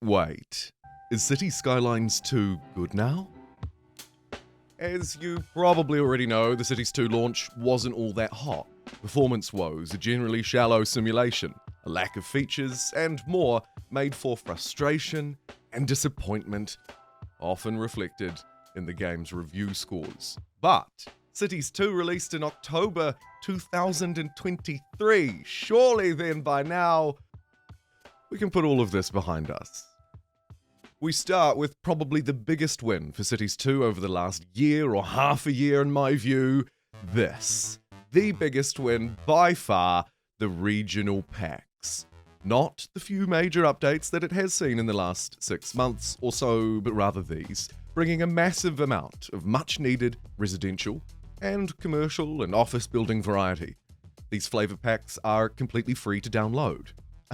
Wait, is Cities Skylines 2 good now? As you probably already know, the Cities 2 launch wasn't all that hot. Performance woes, a generally shallow simulation, a lack of features, and more made for frustration and disappointment, often reflected in the game's review scores. But Cities 2 released in October 2023. Surely then by now, we can put all of this behind us. We start with probably the biggest win for Cities 2 over the last year or half a year in my view. This. The biggest win by far, the regional packs. Not the few major updates that it has seen in the last 6 months or so, but rather these, bringing a massive amount of much needed residential and commercial and office building variety. These flavor packs are completely free to download.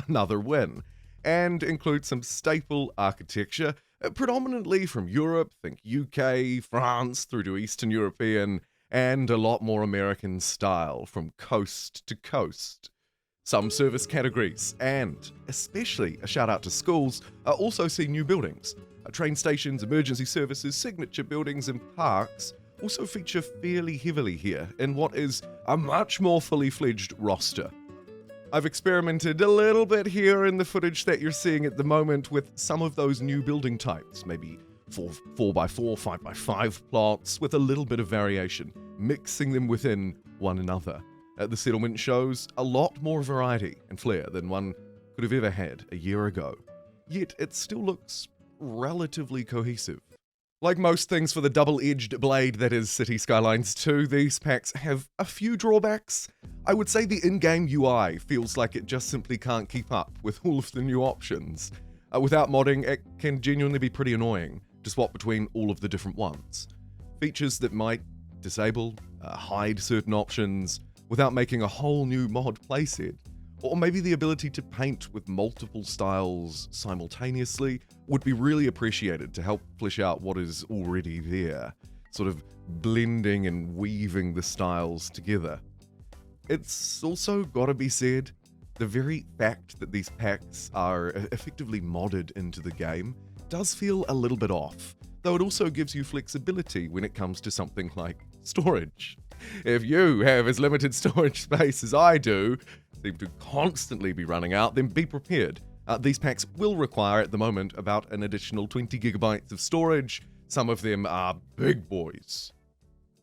Another win. And include some staple architecture, predominantly from Europe, think UK, France, through to Eastern European, and a lot more American style from coast to coast. Some service categories, and especially a shout out to schools, also see new buildings. Train stations, emergency services, signature buildings, and parks also feature fairly heavily here in what is a much more fully fledged roster. I've experimented a little bit here in the footage that you're seeing at the moment with some of those new building types, maybe 4x4, 5x5 plots with a little bit of variation, mixing them within one another. The settlement shows a lot more variety and flair than one could have ever had a year ago, yet it still looks relatively cohesive. Like most things for the double-edged blade that is Cities Skylines 2, these packs have a few drawbacks. I would say the in-game UI feels like it just simply can't keep up with all of the new options. Without modding, it can genuinely be pretty annoying to swap between all of the different ones. Features that might disable, hide certain options without making a whole new mod playset. Or maybe the ability to paint with multiple styles simultaneously would be really appreciated to help flesh out what is already there, sort of blending and weaving the styles together. It's also gotta be said, the very fact that these packs are effectively modded into the game does feel a little bit off, though it also gives you flexibility when it comes to something like storage. If you have as limited storage space as I do, seem to constantly be running out, then be prepared. These packs will require at the moment about an additional 20 gigabytes of storage. Some of them are big boys.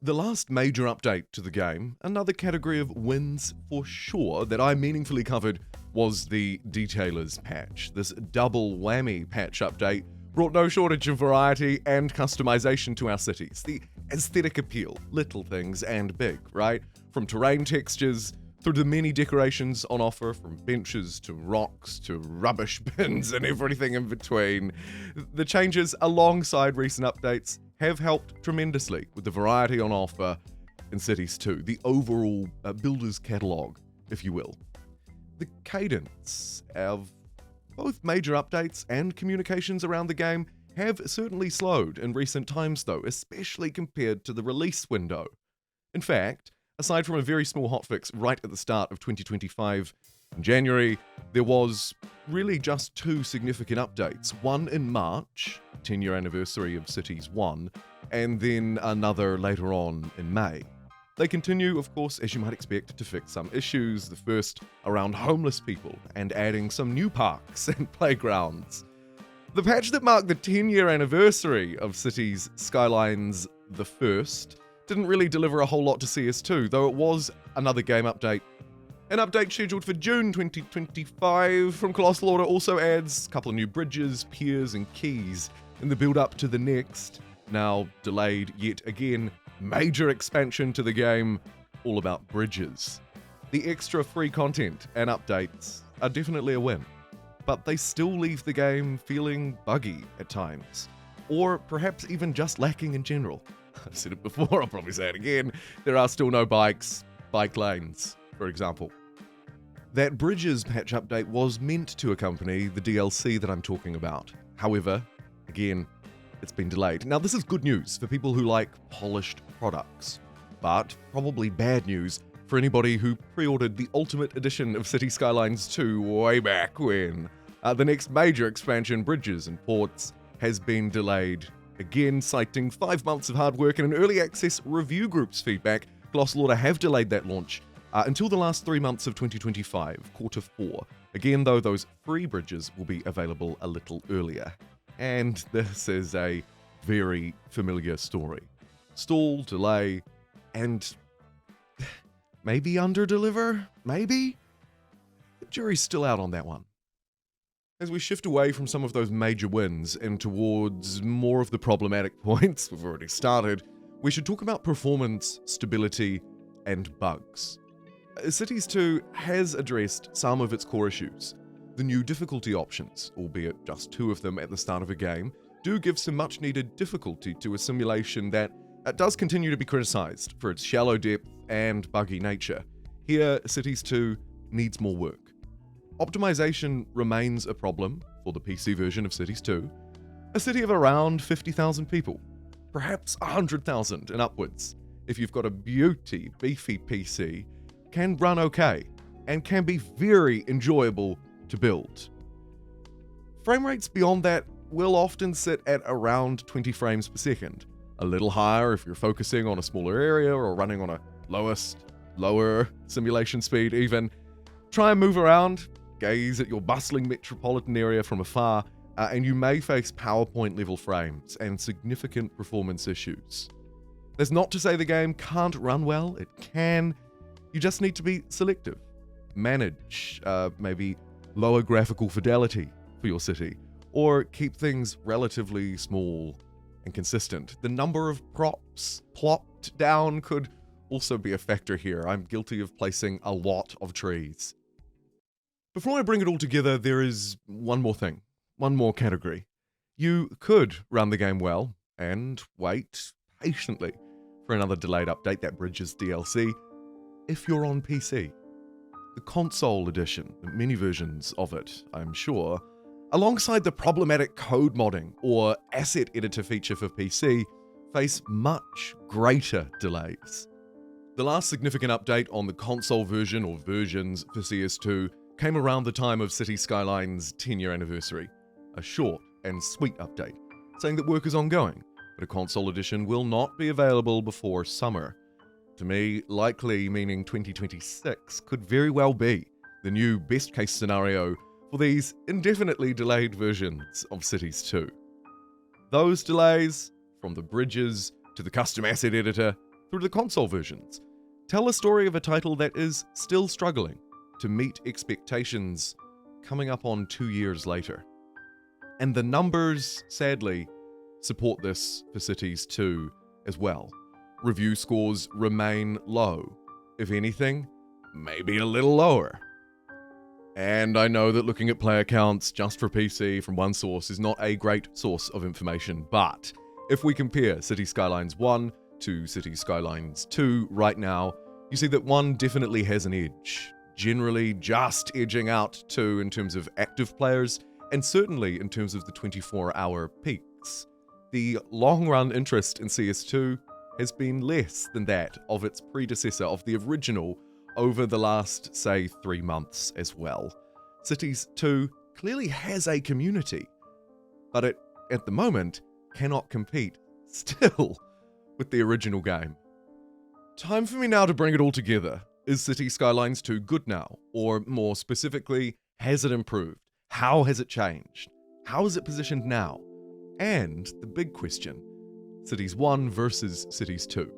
The last major update to the game, another category of wins for sure that I meaningfully covered, was the Detailers patch. This double whammy patch update brought no shortage of variety and customization to our cities. The aesthetic appeal, little things and big, right? From terrain textures through the many decorations on offer, from benches to rocks to rubbish bins and everything in between. The changes alongside recent updates have helped tremendously with the variety on offer in Cities 2, the overall builder's catalogue, if you will. The cadence of both major updates and communications around the game have certainly slowed in recent times though, especially compared to the release window. In fact, aside from a very small hotfix right at the start of 2025 in January, there was really just two significant updates. One in March, 10-year anniversary of Cities 1, and then another later on in May. They continue, of course, as you might expect, to fix some issues, the first around homeless people and adding some new parks and playgrounds. The patch that marked the 10-year anniversary of Cities Skylines the First didn't really deliver a whole lot to CS2, though it was another game update. An update scheduled for June 2025 from Colossal Order also adds a couple of new bridges, piers, and keys in the build-up to the next, now delayed yet again, major expansion to the game, all about bridges. The extra free content and updates are definitely a win, but they still leave the game feeling buggy at times, or perhaps even just lacking in general. I've said it before, I'll probably say it again. There are still no bike lanes, for example. That Bridges patch update was meant to accompany the DLC that I'm talking about. However, again, it's been delayed. Now, this is good news for people who like polished products, but probably bad news for anybody who pre-ordered the Ultimate Edition of Cities Skylines 2 way back when. The next major expansion, Bridges and Ports, has been delayed again, citing 5 months of hard work and an early access review group's feedback. Glosslaughter have delayed that launch until the last 3 months of 2025, quarter 4. Again, though, those free bridges will be available a little earlier. And this is a very familiar story. Stall, delay, and maybe under-deliver? Maybe? The jury's still out on that one. As we shift away from some of those major wins and towards more of the problematic points we've already started, we should talk about performance, stability, and bugs. Cities 2 has addressed some of its core issues. The new difficulty options, albeit just 2 of them at the start of a game, do give some much-needed difficulty to a simulation that does continue to be criticised for its shallow depth and buggy nature. Here, Cities 2 needs more work. Optimization remains a problem for the PC version of Cities 2. A city of around 50,000 people, perhaps 100,000 and upwards, if you've got a beefy PC, can run okay and can be very enjoyable to build. Frame rates beyond that will often sit at around 20 frames per second, a little higher if you're focusing on a smaller area or running on a lower simulation speed even. Try and move around, gaze at your bustling metropolitan area from afar, and you may face PowerPoint level frames and significant performance issues. That's not to say the game can't run well, it can. You just need to be selective. Manage maybe lower graphical fidelity for your city, or keep things relatively small and consistent. The number of props plopped down could also be a factor here. I'm guilty of placing a lot of trees. Before I bring it all together, there is one more thing, one more category. You could run the game well and wait patiently for another delayed update, that Bridges DLC, if you're on PC. The console edition, the mini versions of it, I'm sure, alongside the problematic code modding or asset editor feature for PC, face much greater delays. The last significant update on the console version or versions for CS2 came around the time of Cities Skylines' 10-year anniversary. A short and sweet update, saying that work is ongoing, but a console edition will not be available before summer. To me, likely meaning 2026 could very well be the new best-case scenario for these indefinitely delayed versions of Cities 2. Those delays, from the bridges to the custom asset editor through to the console versions, tell a story of a title that is still struggling to meet expectations coming up on 2 years later. And the numbers, sadly, support this for Cities 2 as well. Review scores remain low. If anything, maybe a little lower. And I know that looking at player counts just for PC from one source is not a great source of information, but if we compare Cities Skylines 1 to Cities Skylines 2 right now, you see that 1 definitely has an edge. Generally just edging out 2 in terms of active players, and certainly in terms of the 24-hour peaks. The long-run interest in CS2 has been less than that of its predecessor, of the original, over the last, say, 3 months as well. Cities 2 clearly has a community, but it, at the moment, cannot compete, still, with the original game. Time for me now to bring it all together. Is Cities Skylines 2 good now? Or more specifically, has it improved? How has it changed? How is it positioned now? And the big question, Cities 1 versus Cities 2.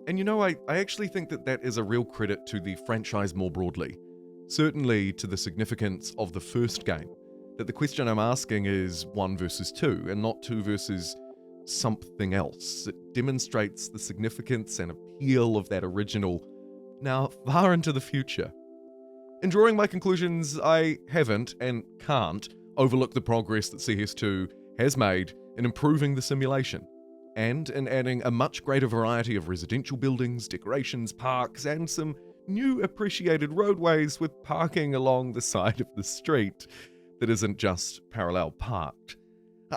And you know, I actually think that that is a real credit to the franchise more broadly. Certainly to the significance of the first game. That the question I'm asking is 1 versus 2, and not 2 versus something else. It demonstrates the significance and appeal of that original, now far into the future. In drawing my conclusions, I haven't and can't overlook the progress that CS2 has made in improving the simulation, and in adding a much greater variety of residential buildings, decorations, parks, and some new appreciated roadways with parking along the side of the street that isn't just parallel parked.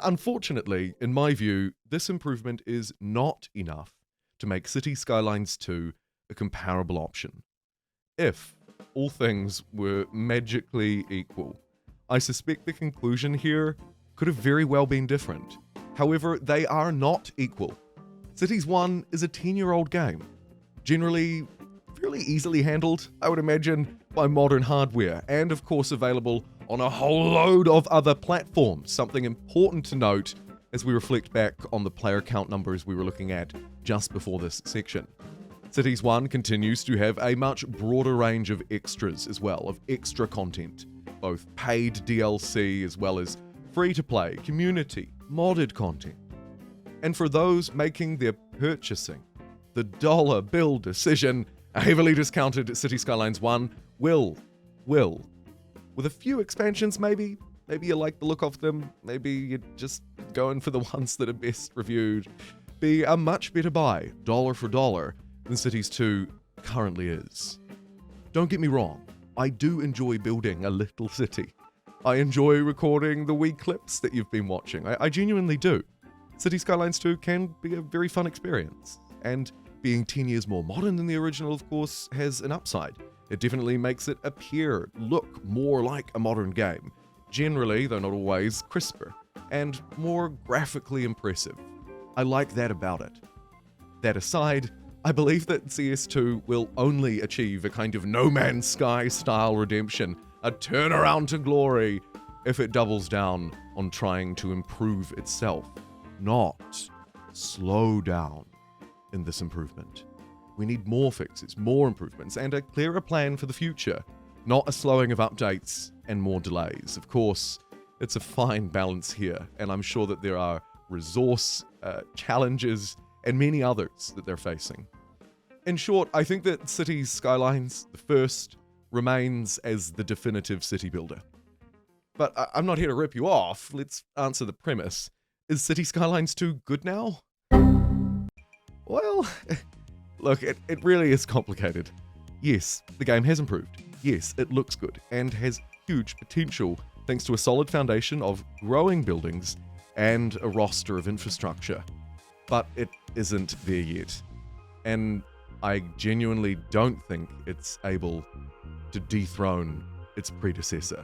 Unfortunately, in my view, this improvement is not enough to make Cities Skylines 2 a comparable option. If all things were magically equal, I suspect the conclusion here could have very well been different. However, they are not equal. Cities 1 is a 10-year-old game, generally fairly easily handled, I would imagine, by modern hardware, and of course available on a whole load of other platforms, something important to note as we reflect back on the player count numbers we were looking at just before this section. Cities 1 continues to have a much broader range of extras as well, of extra content, both paid DLC as well as free-to-play, community, modded content. And for those making their purchasing, the dollar bill decision, a heavily discounted Cities Skylines 1 will, with a few expansions maybe you like the look of them, maybe you're just going for the ones that are best reviewed, be a much better buy, dollar for dollar, than Cities 2 currently is. Don't get me wrong, I do enjoy building a little city. I enjoy recording the wee clips that you've been watching. I genuinely do. Cities Skylines 2 can be a very fun experience, and being 10 years more modern than the original, of course, has an upside. It definitely makes it appear, look more like a modern game. Generally, though not always, crisper, and more graphically impressive. I like that about it. That aside, I believe that CS2 will only achieve a kind of No Man's Sky style redemption, a turnaround to glory, if it doubles down on trying to improve itself, not slow down in this improvement. We need more fixes, more improvements, and a clearer plan for the future, not a slowing of updates and more delays. Of course, it's a fine balance here, and I'm sure that there are resource challenges and many others that they're facing. In short, I think that Cities Skylines, the first, remains as the definitive city builder. But I'm not here to rip you off. Let's answer the premise. Is Cities Skylines 2 good now? Well, look, it really is complicated. Yes, the game has improved. Yes, it looks good and has huge potential thanks to a solid foundation of growing buildings and a roster of infrastructure. But it isn't there yet. And I genuinely don't think it's able to dethrone its predecessor.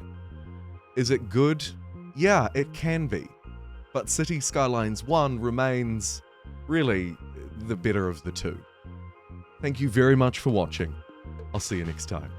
Is it good? Yeah, it can be. But Cities Skylines 1 remains really the better of the two. Thank you very much for watching. I'll see you next time.